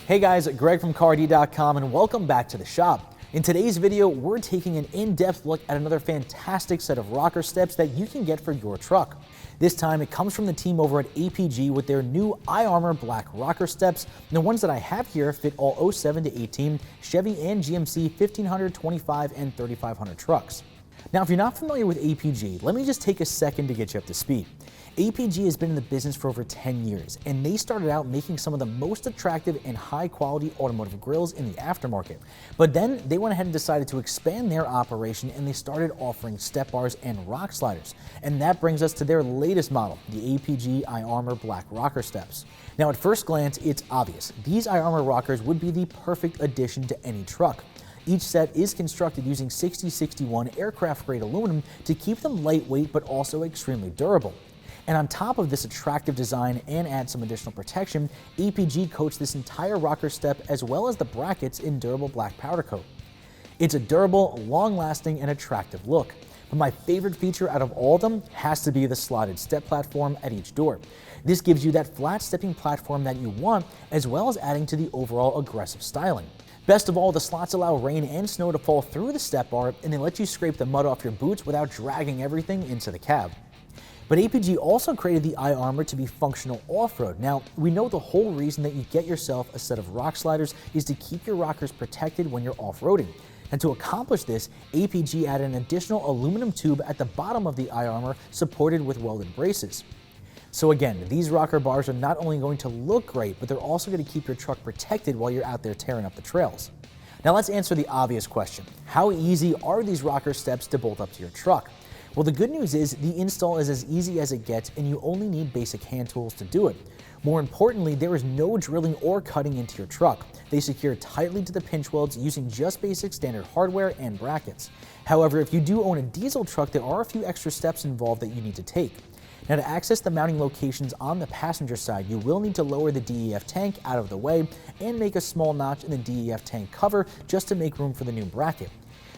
Hey guys, Greg from CarD.com and welcome back to the shop. In today's video, we're taking an in-depth look at another fantastic set of rocker steps that you can get for your truck. This time it comes from the team over at APG with their new IArmor Black Rocker steps. And the ones that I have here fit all 07 to 18 Chevy and GMC 1500, 25, and 3500 trucks. Now, if you're not familiar with APG, let me just take a second to get you up to speed. APG has been in the business for over 10 years, and they started out making some of the most attractive and high-quality automotive grills in the aftermarket. But then they went ahead and decided to expand their operation, and they started offering step bars and rock sliders. And that brings us to their latest model, the APG IArmor Black Rocker steps. Now, at first glance, it's obvious. These IArmor rockers would be the perfect addition to any truck. Each set is constructed using 6061 aircraft-grade aluminum to keep them lightweight but also extremely durable. And on top of this attractive design and add some additional protection, APG coats this entire rocker step as well as the brackets in durable black powder coat. It's a durable, long-lasting, and attractive look. But my favorite feature out of all of them has to be the slotted step platform at each door. This gives you that flat stepping platform that you want, as well as adding to the overall aggressive styling. Best of all, the slots allow rain and snow to fall through the step bar, and they let you scrape the mud off your boots without dragging everything into the cab. But APG also created the IArmor to be functional off-road. Now, we know the whole reason that you get yourself a set of rock sliders is to keep your rockers protected when you're off-roading. And to accomplish this, APG added an additional aluminum tube at the bottom of the IArmor supported with welded braces. So again, these rocker bars are not only going to look great, but they're also going to keep your truck protected while you're out there tearing up the trails. Now let's answer the obvious question. How easy are these rocker steps to bolt up to your truck? Well, the good news is the install is as easy as it gets, and you only need basic hand tools to do it. More importantly, there is no drilling or cutting into your truck. They secure tightly to the pinch welds using just basic standard hardware and brackets. However, if you do own a diesel truck, there are a few extra steps involved that you need to take. Now, to access the mounting locations on the passenger side, you will need to lower the DEF tank out of the way and make a small notch in the DEF tank cover just to make room for the new bracket.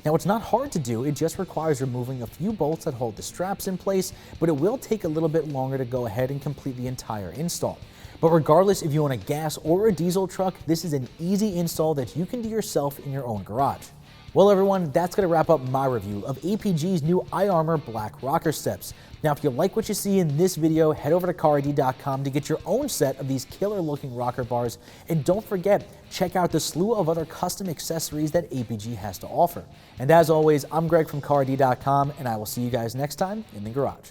Now, it's not hard to do, it just requires removing a few bolts that hold the straps in place, but it will take a little bit longer to go ahead and complete the entire install. But regardless if you own a gas or a diesel truck, this is an easy install that you can do yourself in your own garage. Well everyone, that's going to wrap up my review of APG's new IArmor Black Rocker steps. Now if you like what you see in this video, head over to CarD.com to get your own set of these killer looking rocker bars, and don't forget, check out the slew of other custom accessories that APG has to offer. And as always, I'm Greg from CarD.com, and I will see you guys next time in the garage.